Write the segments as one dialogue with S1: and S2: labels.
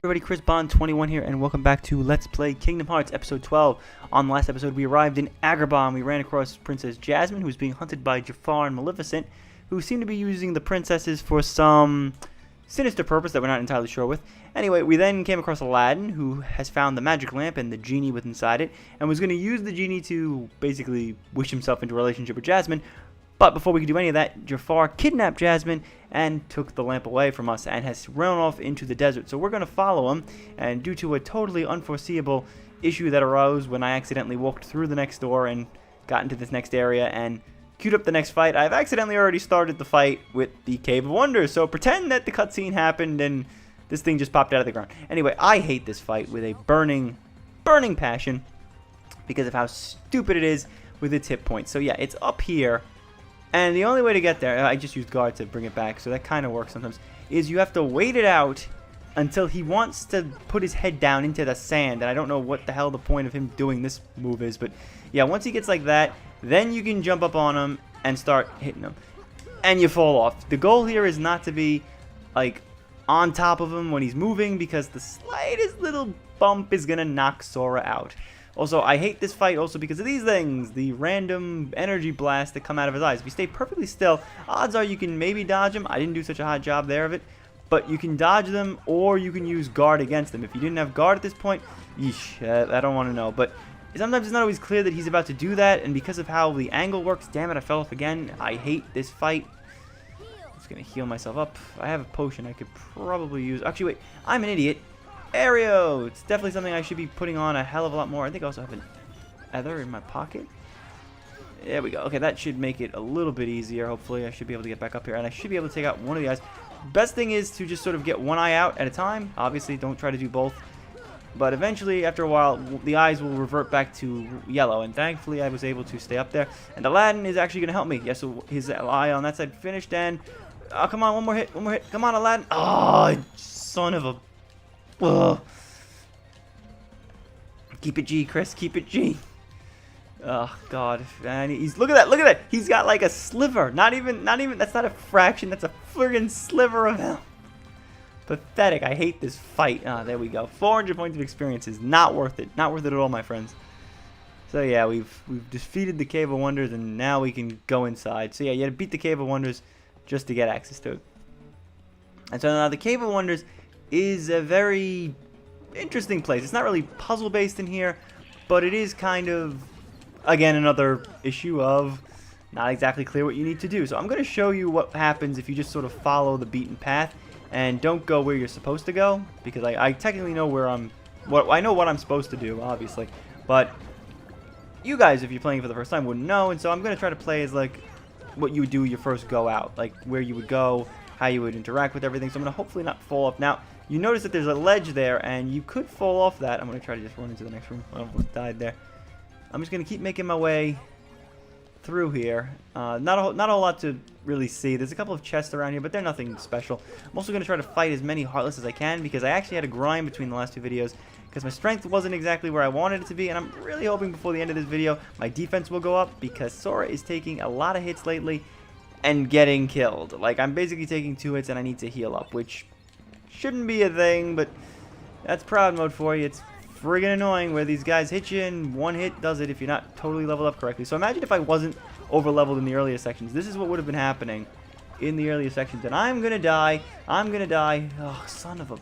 S1: Everybody, Chris Bond 21 here, and welcome back to Let's Play Kingdom Hearts episode 12. On the last episode, we arrived in Agrabah, and we ran across Princess Jasmine, who was being hunted by Jafar and Maleficent, who seemed to be using the princesses for some sinister purpose that we're not entirely sure with. Anyway, we then came across Aladdin, who has found the magic lamp and the genie with inside it, and was going to use the genie to basically wish himself into a relationship with Jasmine. But before we could do any of that, Jafar kidnapped Jasmine and took the lamp away from us and has run off into the desert. So we're going to follow him, and due to a totally unforeseeable issue that arose when I accidentally walked through the next door and got into this next area and queued up the next fight, I've accidentally already started the fight with the Cave of Wonders. So pretend that the cutscene happened and this thing just popped out of the ground. Anyway, I hate this fight with a burning passion because of how stupid it is with its hit points. So yeah, it's up here. And the only way to get there, I just used guard to bring it back, so that kind of works sometimes, is you have to wait it out until he wants to put his head down into the sand. And I don't know what the hell the point of him doing this move is, but yeah, once he gets like that, then you can jump up on him and start hitting him. And you fall off. The goal here is not to be, like, on top of him when he's moving, because the slightest little bump is going to knock Sora out. Also, I hate this fight also because of these things, the random energy blasts that come out of his eyes. If you stay perfectly still, odds are you can maybe dodge them. I didn't do such a hot job there of it, but you can dodge them or you can use guard against them. If you didn't have guard at this point, yeesh, I don't want to know. But sometimes it's not always clear that he's about to do that, and because of how the angle works, damn it, I fell off again. I hate this fight. I'm just going to heal myself up. I have a potion I could probably use. Actually, wait, I'm an idiot. Aereo! It's definitely something I should be putting on a hell of a lot more. I think I also have an ether in my pocket. There we go. Okay, that should make it a little bit easier. Hopefully, I should be able to get back up here, and I should be able to take out one of the eyes. Best thing is to just sort of get one eye out at a time. Obviously, don't try to do both. But eventually, after a while, the eyes will revert back to yellow, and thankfully, I was able to stay up there. And Aladdin is actually going to help me. Yes, so his eye on that side finished, and... oh, come on, one more hit, one more hit. Come on, Aladdin. Oh, son of a... ugh. Keep it G, Chris. Keep it G. Oh God! And he's look at that! He's got like a sliver. Not even. That's not a fraction. That's a friggin' sliver of hell. Pathetic. I hate this fight. Ah, there we go. 400 points of experience is not worth it. Not worth it at all, my friends. So yeah, we've defeated the Cave of Wonders, and now we can go inside. So yeah, you had to beat the Cave of Wonders just to get access to it. And so now the Cave of Wonders is a very interesting place. It's not really puzzle based in here, but it is kind of, again, another issue of not exactly clear what you need to do. So I'm going to show you what happens if you just sort of follow the beaten path and don't go where you're supposed to go, because I technically know where I know what I'm supposed to do, obviously, but you guys, if you're playing for the first time, wouldn't know. And so I'm going to try to play as like what you would do your first go out, like where you would go, how you would interact with everything. So I'm going to hopefully not fall off. Now, you notice that there's a ledge there, and you could fall off that. I'm going to try to just run into the next room. I almost died there. I'm just going to keep making my way through here. Not a whole lot to really see. There's a couple of chests around here, but they're nothing special. I'm also going to try to fight as many Heartless as I can, because I actually had a grind between the last two videos, because my strength wasn't exactly where I wanted it to be, and I'm really hoping before the end of this video, my defense will go up, because Sora is taking a lot of hits lately and getting killed. Like, I'm basically taking 2 hits and I need to heal up, which shouldn't be a thing, but that's proud mode for you. It's friggin' annoying where these guys hit you and one hit does it if you're not totally leveled up correctly. So imagine if I wasn't over leveled in the earlier sections. This is what would have been happening in the earlier sections, and I'm gonna die. Oh, son of a...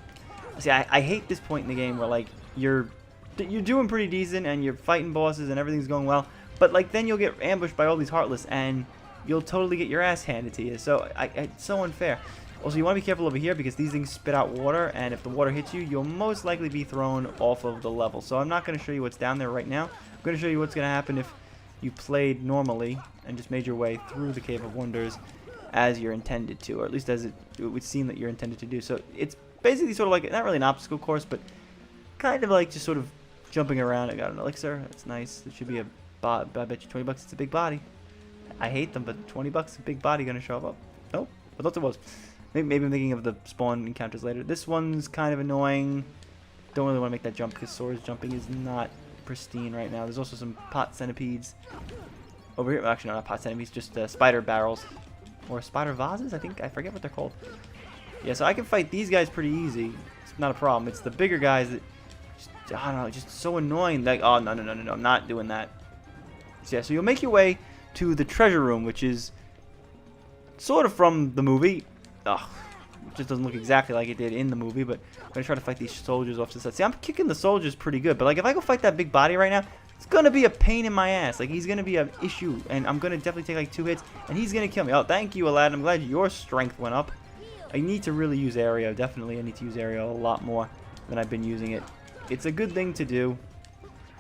S1: See, I hate this point in the game where like you're doing pretty decent and you're fighting bosses and everything's going well, but like then you'll get ambushed by all these Heartless and you'll totally get your ass handed to you. So it's so unfair. Also, you want to be careful over here because these things spit out water, and if the water hits you, you'll most likely be thrown off of the level. So I'm not going to show you what's down there right now. I'm going to show you what's going to happen if you played normally and just made your way through the Cave of Wonders as you're intended to, or at least as it would seem that you're intended to do. So it's basically sort of like, not really an obstacle course, but kind of like just sort of jumping around. I got an elixir. That's nice. It should be I bet you 20 bucks. It's a big body. I hate them, but 20 bucks, a big body going to show up. Nope. I thought it was. Maybe I'm thinking of the spawn encounters later. This one's kind of annoying. Don't really want to make that jump because Sora's jumping is not pristine right now. There's also some pot centipedes over here. Well, actually, no, not pot centipedes, just spider barrels. Or spider vases, I think. I forget what they're called. Yeah, so I can fight these guys pretty easy. not a problem. It's the bigger guys that, I don't know, just so annoying. Like, oh, no, I'm not doing that. So, yeah, so you'll make your way to the treasure room, which is sort of from the movie. Ugh, it just doesn't look exactly like it did in the movie, but I'm going to try to fight these soldiers off to the side. See, I'm kicking the soldiers pretty good, but, like, if I go fight that big body right now, it's going to be a pain in my ass. Like, he's going to be an issue, and I'm going to definitely take, like, 2 hits, and he's going to kill me. Oh, thank you, Aladdin. I'm glad your strength went up. I need to really use Aereo. Definitely, I need to use Aereo a lot more than I've been using it. It's a good thing to do.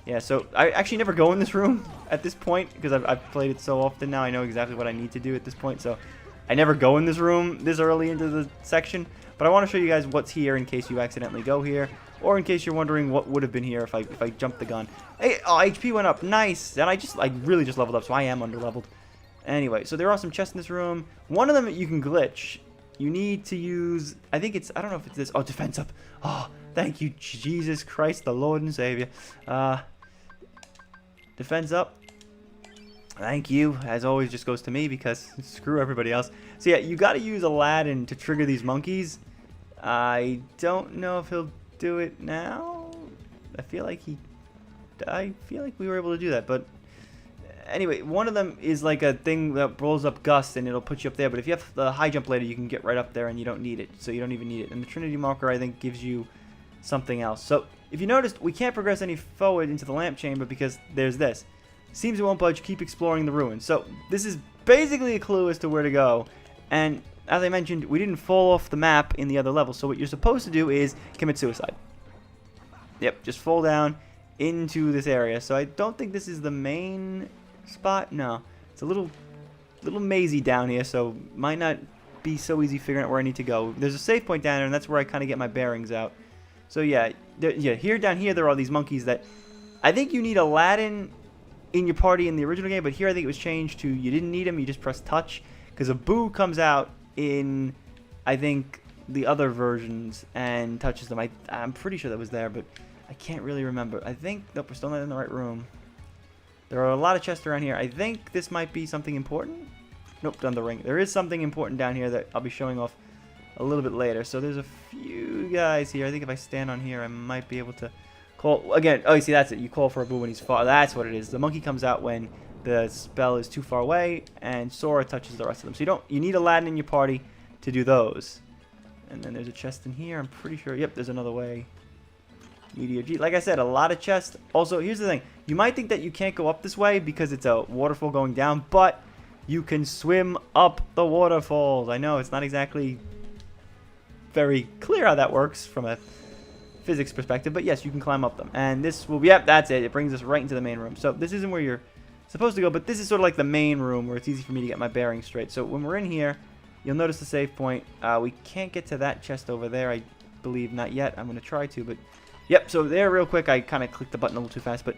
S1: Yeah, so I actually never go in this room at this point because I've played it so often now. I know exactly what I need to do at this point, so I never go in this room this early into the section. But I want to show you guys what's here in case you accidentally go here, or in case you're wondering what would have been here if I jumped the gun. Hey, oh, HP went up, nice. And I really just leveled up, so I am under-leveled. Anyway, so there are some chests in this room. One of them you can glitch. You need to use, I think it's, I don't know if it's this. Oh, defense up. Oh, thank you, Jesus Christ, the Lord and Savior. Defense up. Thank you. As always, just goes to me because screw everybody else. So yeah, you got to use Aladdin to trigger these monkeys. I don't know if he'll do it now. I feel like we were able to do that, but anyway, one of them is like a thing that rolls up gusts and it'll put you up there, but if you have the high jump ladder, you can get right up there and you don't need it, so you don't even need it. And the Trinity marker, I think, gives you something else. So if you noticed, we can't progress any forward into the lamp chamber because there's this. Seems it won't budge, keep exploring the ruins. So this is basically a clue as to where to go. And as I mentioned, we didn't fall off the map in the other level, so what you're supposed to do is commit suicide. Yep, just fall down into this area. So I don't think this is the main spot. No, it's a little mazy down here, so might not be so easy figuring out where I need to go. There's a save point down there, and that's where I kind of get my bearings out. So yeah, down here there are these monkeys that I think you need Aladdin in your party in the original game, but here I think it was changed to you didn't need him, you just press touch, because a boo comes out in, I think, the other versions and touches them. I'm pretty sure that was there, but I can't really remember. I think, nope, we're still not in the right room. There are a lot of chests around here. I think this might be something important. Nope, done the ring. There is something important down here that I'll be showing off a little bit later. So there's a few guys here. I think if I stand on here, I might be able to call again. Oh, you see, that's it. You call for a boo when he's far. That's what it is. The monkey comes out when the spell is too far away, and Sora touches the rest of them. So you need Aladdin in your party to do those. And then there's a chest in here. I'm pretty sure. Yep, there's another way. Meteor G. Like I said, a lot of chests. Also, here's the thing. You might think that you can't go up this way because it's a waterfall going down, but you can swim up the waterfalls. I know it's not exactly very clear how that works from a physics perspective, but yes, you can climb up them. And this will be, yep, that's it. It brings us right into the main room. So this isn't where you're supposed to go, but this is sort of like the main room where it's easy for me to get my bearings straight. So when we're in here, you'll notice the save point. We can't get to that chest over there, I believe. Not yet. I'm going to try to, but yep, so there real quick, I kind of clicked the button a little too fast, but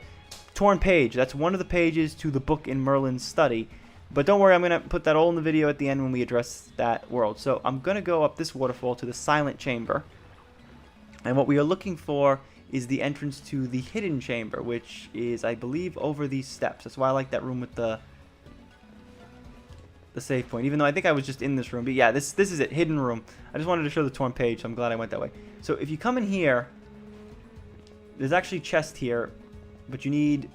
S1: torn page, that's one of the pages to the book in Merlin's study. But don't worry, I'm going to put that all in the video at the end when we address that world. So I'm going to go up this waterfall to the silent chamber. And what we are looking for is the entrance to the hidden chamber, which is, I believe, over these steps. That's why I like that room with the save point, even though I think I was just in this room. But yeah, this is it, hidden room. I just wanted to show the torn page, so I'm glad I went that way. So if you come in here, there's actually a chest here, but you need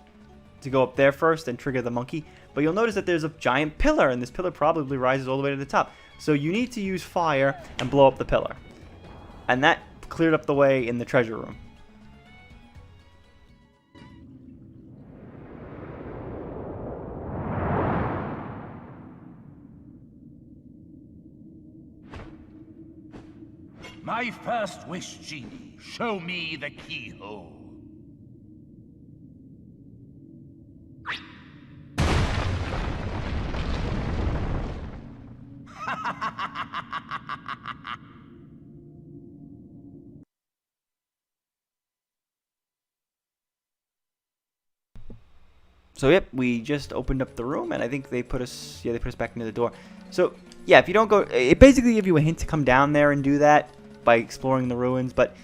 S1: to go up there first and trigger the monkey. But you'll notice that there's a giant pillar, and this pillar probably rises all the way to the top. So you need to use fire and blow up the pillar. And that cleared up the way in the treasure room.
S2: My first wish, genie, show me the keyhole.
S1: So yep, we just opened up the room, and I think they put us back into the door. So yeah, if you don't go, it basically gives you a hint to come down there and do that by exploring the ruins, but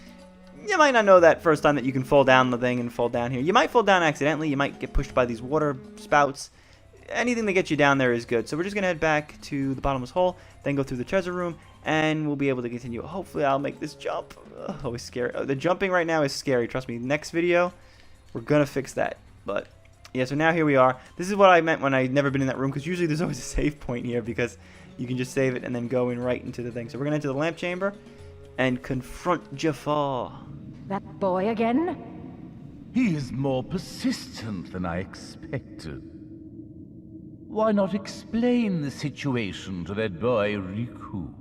S1: you might not know that first time that you can fall down the thing and fall down here. You might fall down accidentally, you might get pushed by these water spouts. Anything that gets you down there is good. So we're just going to head back to the bottomless hole, then go through the treasure room, and we'll be able to continue. Hopefully I'll make this jump. Always scary. The jumping right now is scary. Trust me. Next video, we're gonna fix that. But yeah, so now here we are. This is what I meant when I'd never been in that room, because usually there's always a save point here because you can just save it and then go in right into the thing. So we're gonna enter the lamp chamber and confront Jafar.
S3: That boy again?
S2: He is more persistent than I expected. Why not explain the situation to that boy, Riku?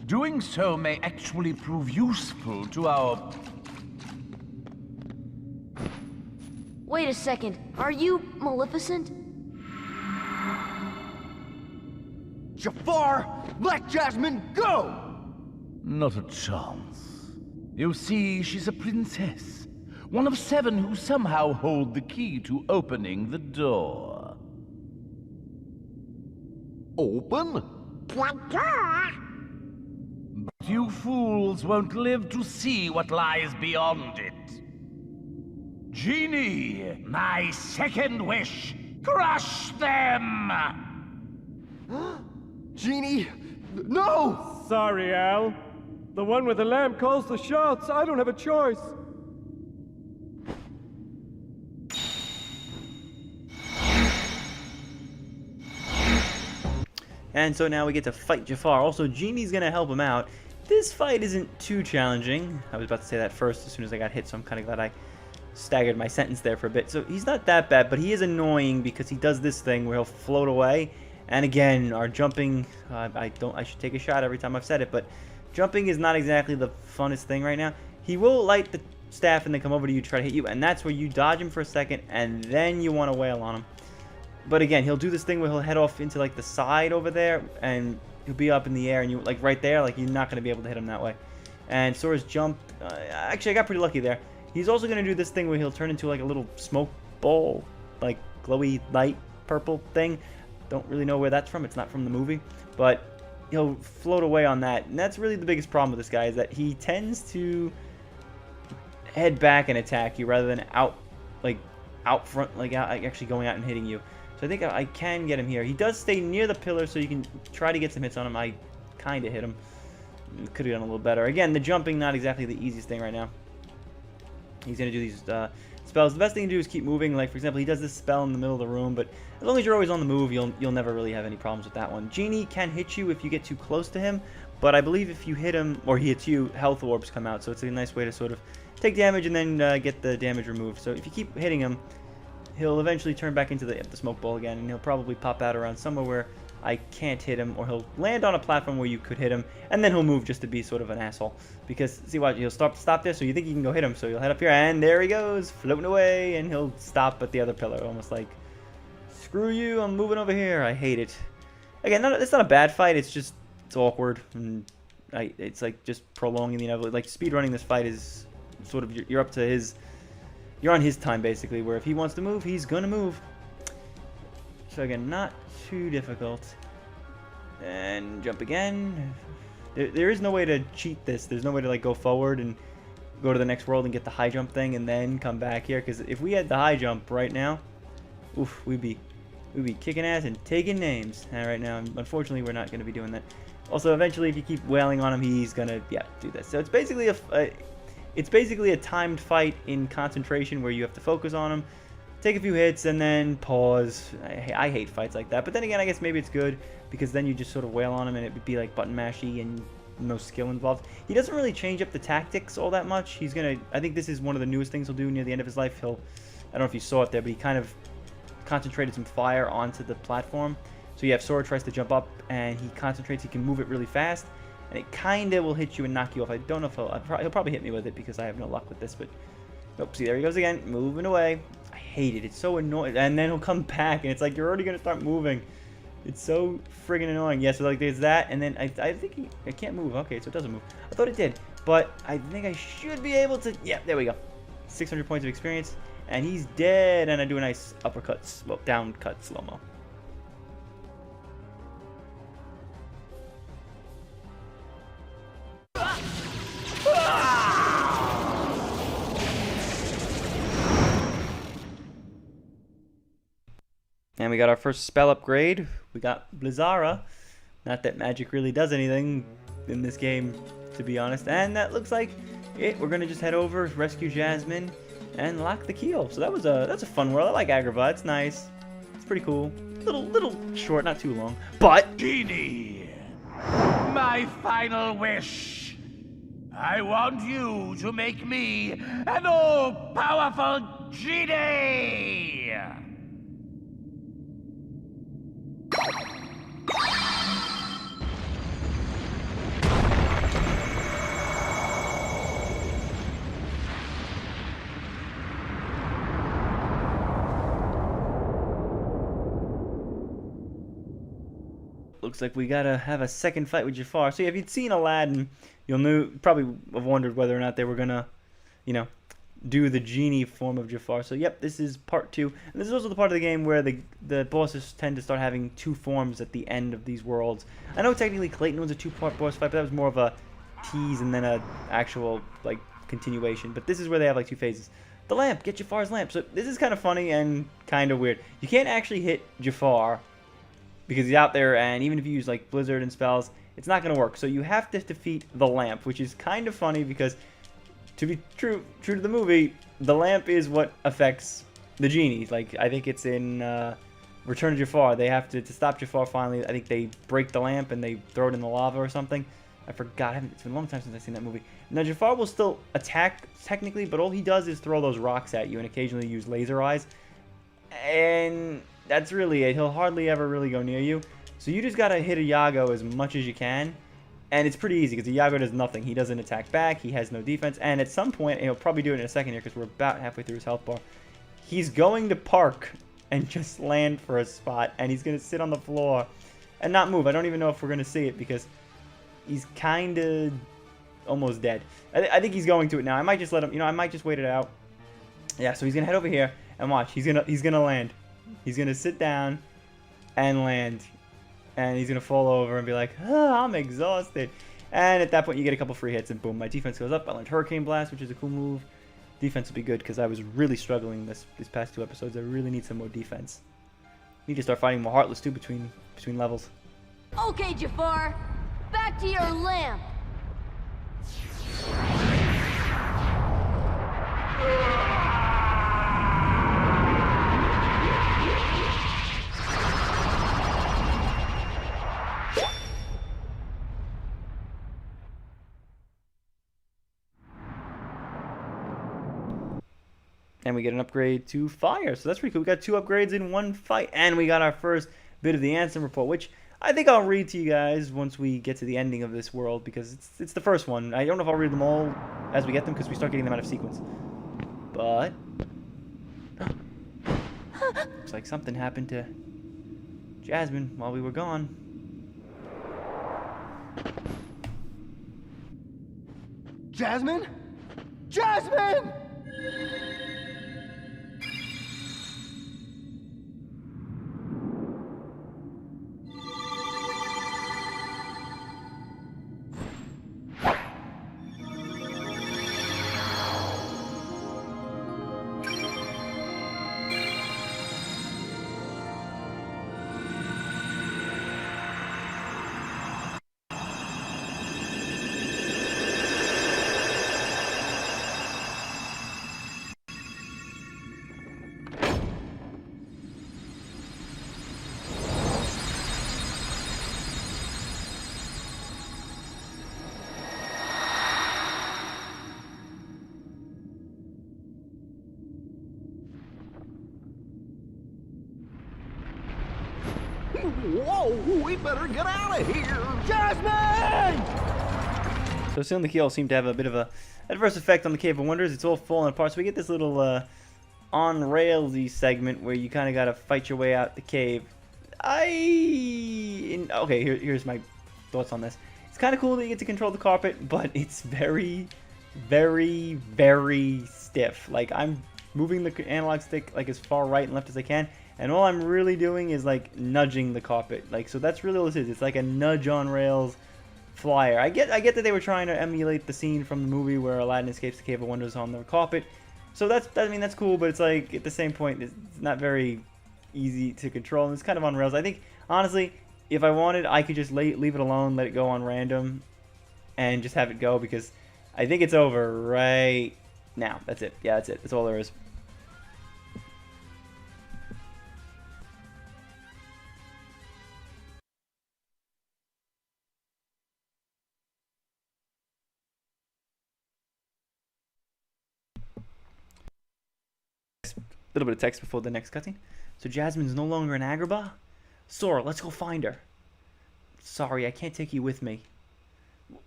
S2: Doing so may actually prove useful to our...
S4: Wait a second. Are you Maleficent?
S5: Jafar, let Jasmine go!
S2: Not a chance. You see, she's a princess. One of 7 who somehow hold the key to opening the door.
S5: Open?
S2: But you fools won't live to see what lies beyond it. Genie, my second wish, crush them!
S5: Genie, no!
S6: Sorry, Al. The one with the lamp calls the shots. I don't have a choice.
S1: And so now we get to fight Jafar. Also, Genie's gonna help him out. This fight isn't too challenging. I was about to say that first as soon as I got hit, so I'm kind of glad I staggered my sentence there for a bit. So he's not that bad, but he is annoying because he does this thing where he'll float away. And again, our jumping, I should take a shot every time I've said it, but jumping is not exactly the funnest thing right now. He will light the staff and then come over to you, try to hit you, and that's where you dodge him for a second, and then you want to wail on him. But again, he'll do this thing where he'll head off into like the side over there, and he'll be up in the air, and you like right there, like you're not going to be able to hit him that way. And Sora's jump, actually I got pretty lucky there. He's also going to do this thing where he'll turn into like a little smoke bowl, like glowy light purple thing. Don't really know where that's from. It's not from the movie, but he'll float away on that. And that's really the biggest problem with this guy, is that he tends to head back and attack you rather than out front, like actually going out and hitting you. So I think I can get him here. He does stay near the pillar, so you can try to get some hits on him. I kind of hit him. Could have done a little better. Again, the jumping, not exactly the easiest thing right now. He's going to do these spells. The best thing to do is keep moving. Like, for example, he does this spell in the middle of the room, but as long as you're always on the move, you'll never really have any problems with that one. Genie can hit you if you get too close to him, but I believe if you hit him, or he hits you, health orbs come out, so it's a nice way to sort of take damage and then get the damage removed. So if you keep hitting him, he'll eventually turn back into the smoke ball again, and he'll probably pop out around somewhere where I can't hit him, or he'll land on a platform where you could hit him, and then he'll move just to be sort of an asshole. Because, see what, he'll stop there, so you think you can go hit him, so you'll head up here, and there he goes, floating away, and he'll stop at the other pillar, almost like, screw you, I'm moving over here. I hate it. Again, it's not a bad fight, it's just, it's awkward, and it's like just prolonging the inevitable. Like, speedrunning this fight is sort of, you're up to his, you're on his time, basically, where if he wants to move, he's gonna move. So again, not too difficult. And jump again. There is no way to cheat this. There's no way to like go forward and go to the next world and get the high jump thing and then come back here. Because if we had the high jump right now, oof, we'd be kicking ass and taking names. And right now, unfortunately, we're not going to be doing that. Also, eventually, if you keep wailing on him, he's gonna do this. So it's basically a timed fight in concentration where you have to focus on him, take a few hits, and then pause. I hate fights like that. But then again, I guess maybe it's good, because then you just sort of wail on him and it would be like button mashy and no skill involved. He doesn't really change up the tactics all that much. He's gonna, I think this is one of the newest things he'll do near the end of his life. I don't know if you saw it there, but he kind of concentrated some fire onto the platform. So you have Sora tries to jump up, and he concentrates. He can move it really fast, and it kind of will hit you and knock you off. I don't know if he'll probably hit me with it, because I have no luck with this, but nope. See, there he goes again, moving away. I hate it. It's so annoying. And then he'll come back, and it's like you're already gonna start moving. It's so friggin' annoying. Yeah, so like there's that, and then I think I can't move. Okay, so it doesn't move. I thought it did, but I think I should be able to. Yeah, there we go. 600 points of experience, and he's dead. And I do a nice uppercut, well, down cut slow-mo. And we got our first spell upgrade. We got Blizzara, Not that magic really does anything in this game, to be honest. And that looks like it. We're gonna just head over, rescue Jasmine, and lock the keyhole. So that's a fun world. I like Agrabah. It's nice. It's pretty cool. Little short, not too long. But
S2: Genie, my final wish. I want you to make me an all-powerful genie.
S1: looks like we gotta have a second fight with Jafar. So yeah, if you'd seen Aladdin, you'll probably have wondered whether or not they were gonna, do the genie form of Jafar. So yep, this is part 2. And this is also the part of the game where the bosses tend to start having 2 forms at the end of these worlds. I know technically Clayton was a 2-part boss fight, but that was more of a tease and then a actual continuation. But this is where they have 2 phases. The lamp, get Jafar's lamp. So this is kind of funny and kind of weird. You can't actually hit Jafar because he's out there, and even if you use Blizzard and spells, it's not going to work. So you have to defeat the lamp, which is kind of funny because, to be true to the movie, the lamp is what affects the genie. I think it's in Return of Jafar. They have to stop Jafar finally. I think they break the lamp and they throw it in the lava or something. I forgot. It's been a long time since I've seen that movie. Now, Jafar will still attack, technically, but all he does is throw those rocks at you and occasionally use laser eyes. And that's really it. He'll hardly ever really go near you. So you just got to hit Iago as much as you can. And it's pretty easy because Iago does nothing. He doesn't attack back. He has no defense. And at some point, and he'll probably do it in a second here because we're about halfway through his health bar, he's going to park and just land for a spot. And he's going to sit on the floor and not move. I don't even know if we're going to see it because he's kind of almost dead. I think he's going to it now. I might just let him, I might just wait it out. Yeah, so he's going to head over here and watch. He's going to land. He's going to sit down and land. And he's going to fall over and be like, I'm exhausted. And at that point, you get a couple free hits and boom, my defense goes up. I learned Hurricane Blast, which is a cool move. Defense will be good because I was really struggling these past 2 episodes. I really need some more defense. Need to start fighting more Heartless too between levels.
S4: Okay, Jafar. Back to your lamp.
S1: And we get an upgrade to fire. So that's pretty cool. We got 2 upgrades in 1 fight. And we got our first bit of the Ansem report, which I think I'll read to you guys once we get to the ending of this world, because it's the first one. I don't know if I'll read them all as we get them, because we start getting them out of sequence. But looks like something happened to Jasmine while we were gone.
S5: Jasmine? Jasmine! Whoa, we better get out of here! Jasmine!
S1: So soon the keyhole seemed to have a bit of a adverse effect on the Cave of Wonders. It's all falling apart. So we get this little on-railsy segment where you kind of got to fight your way out the cave. Okay, here's my thoughts on this. It's kind of cool that you get to control the carpet, but it's very, very, very stiff. I'm moving the analog stick as far right and left as I can, and all I'm really doing is nudging the carpet. So that's really all this is. It's like a nudge on rails flyer. I get that they were trying to emulate the scene from the movie where Aladdin escapes the Cave of Wonders on the carpet. So that's cool, but it's at the same point, it's not very easy to control, and it's kind of on rails. I think honestly, if I wanted, I could just leave it alone, let it go on random, and just have it go, because I think it's over right now. That's it. Yeah, that's it. That's all there is. Little bit of text before the next cutscene. So Jasmine's no longer in Agrabah? Sora, let's go find her. Sorry, I can't take you with me.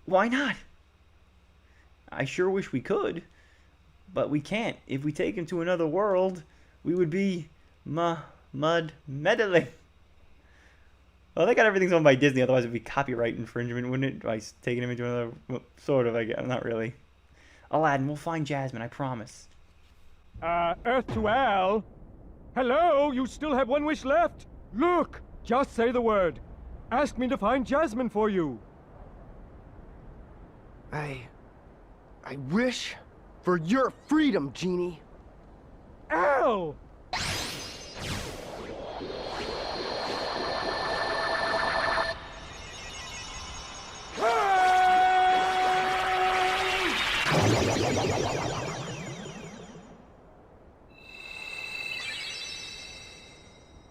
S1: Why not? I sure wish we could, but we can't. If we take him to another world, we would be mud meddling. Well, they got everything owned by Disney, otherwise it would be copyright infringement, wouldn't it? By taking him into another... Well, sort of, I guess. Not really. Aladdin, we'll find Jasmine, I promise.
S6: Earth to Al? Hello, you still have one wish left? Look, just say the word. Ask me to find Jasmine for you.
S5: I wish for your freedom, Genie.
S6: Al!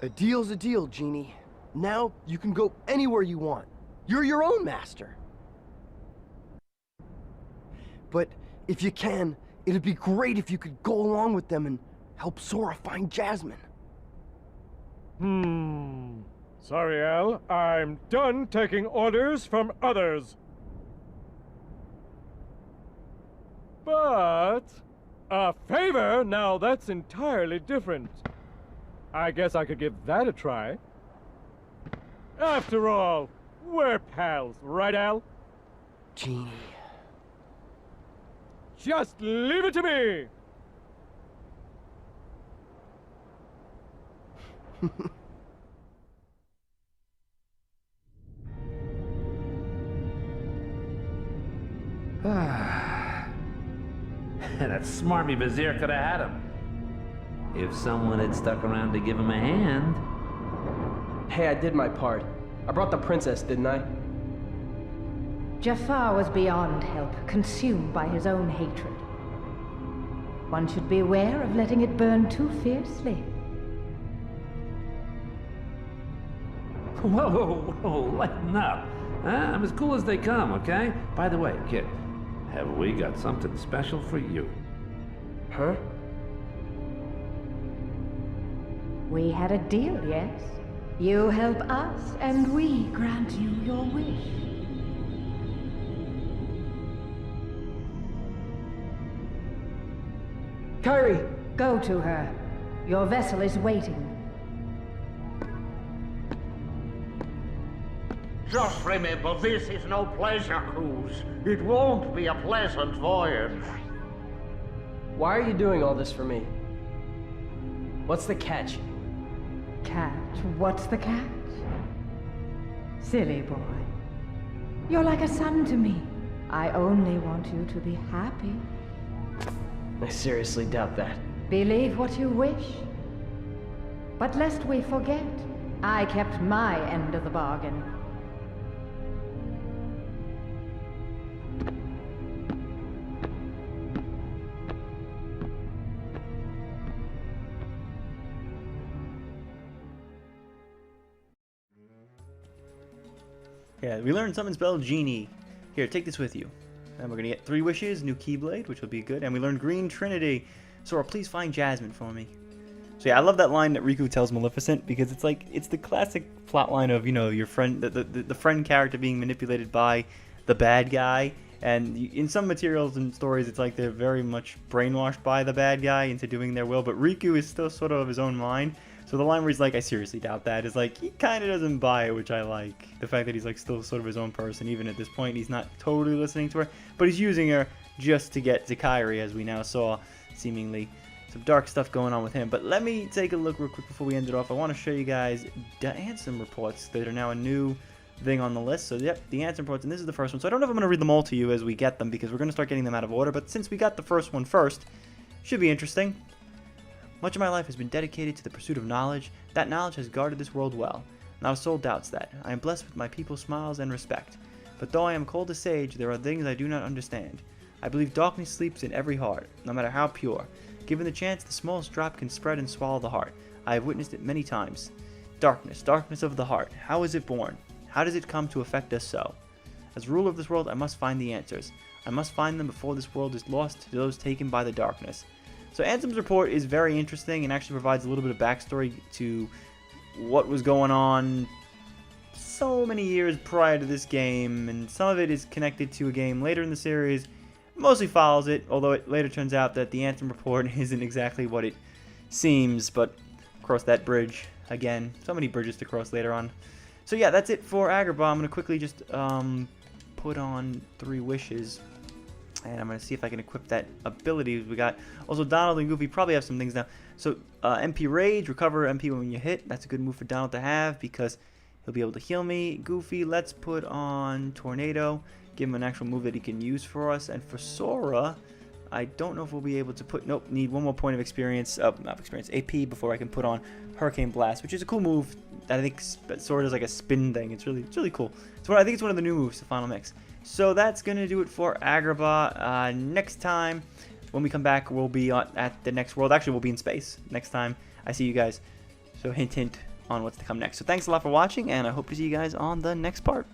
S5: A deal's a deal, Genie. Now you can go anywhere you want. You're your own master. But if you can, it'd be great if you could go along with them and help Sora find Jasmine.
S6: Sorry, Al. I'm done taking orders from others. But a favor? Now that's entirely different. I guess I could give that a try. After all, we're pals, right, Al?
S5: Genie.
S6: Just leave it to me!
S7: That smarmy vizier could have had him. If someone had stuck around to give him a hand.
S8: Hey, I did my part. I brought the princess, didn't I?
S3: Jafar was beyond help, consumed by his own hatred. One should beware of letting it burn too fiercely.
S7: Whoa, whoa, whoa, lighten up. I'm as cool as they come, okay? By the way, kid, have we got something special for you?
S8: Huh?
S3: We had a deal, yes? You help us, and we grant you your wish.
S8: Kyrie!
S3: Go to her. Your vessel is waiting.
S9: Just remember, this is no pleasure cruise. It won't be a pleasant voyage.
S8: Why are you doing all this for me? What's the catch?
S3: Catch? What's the catch? Silly boy. You're like a son to me. I only want you to be happy.
S8: I seriously doubt that.
S3: Believe what you wish. But lest we forget, I kept my end of the bargain.
S1: Yeah, we learned something spelled Genie. Here, take this with you. And we're gonna get 3 wishes, new Keyblade, which will be good. And we learned Green Trinity. Sora, please find Jasmine for me. So yeah, I love that line that Riku tells Maleficent, because it's like, it's the classic plot line of, you know, your friend, the friend character being manipulated by the bad guy. And in some materials and stories, it's like they're very much brainwashed by the bad guy into doing their will. But Riku is still sort of his own mind. So the line where he's like, I seriously doubt that, is like, he kind of doesn't buy it, which I like. The fact that he's like still sort of his own person, even at this point, he's not totally listening to her. But he's using her just to get to Kairi, as we now saw, seemingly. Some dark stuff going on with him. But let me take a look real quick before we end it off. I want to show you guys the Ansem reports that are now a new thing on the list. So yep, the Ansem reports, and this is the first one. So I don't know if I'm going to read them all to you as we get them, because we're going to start getting them out of order. But since we got the first one first, should be interesting. Much of my life has been dedicated to the pursuit of knowledge. That knowledge has guarded this world well. Not a soul doubts that. I am blessed with my people's smiles and respect. But though I am called a sage, there are things I do not understand. I believe darkness sleeps in every heart, no matter how pure. Given the chance, the smallest drop can spread and swallow the heart. I have witnessed it many times. Darkness, darkness of the heart. How is it born? How does it come to affect us so? As ruler of this world, I must find the answers. I must find them before this world is lost to those taken by the darkness. So Ansem's report is very interesting and actually provides a little bit of backstory to what was going on so many years prior to this game, and some of it is connected to a game later in the series. Mostly follows it, although it later turns out that the Ansem report isn't exactly what it seems, but cross that bridge again. So many bridges to cross later on. So yeah, that's it for Agrabah. I'm going to quickly just put on 3 wishes, and I'm going to see if I can equip that ability we got. Also, Donald and Goofy probably have some things now. So MP Rage, recover MP when you hit. That's a good move for Donald to have because he'll be able to heal me. Goofy, let's put on Tornado. Give him an actual move that he can use for us. And for Sora, I don't know if we'll be able to put... Nope, need 1 more point of experience. Not experience, AP before I can put on Hurricane Blast, which is a cool move. I think Sora does like a spin thing. It's really cool. So I think it's one of the new moves to Final Mix. So that's going to do it for Agrabah. Next time, when we come back, we'll be at the next world. Actually, we'll be in space next time I see you guys. So hint, hint on what's to come next. So thanks a lot for watching, and I hope to see you guys on the next part.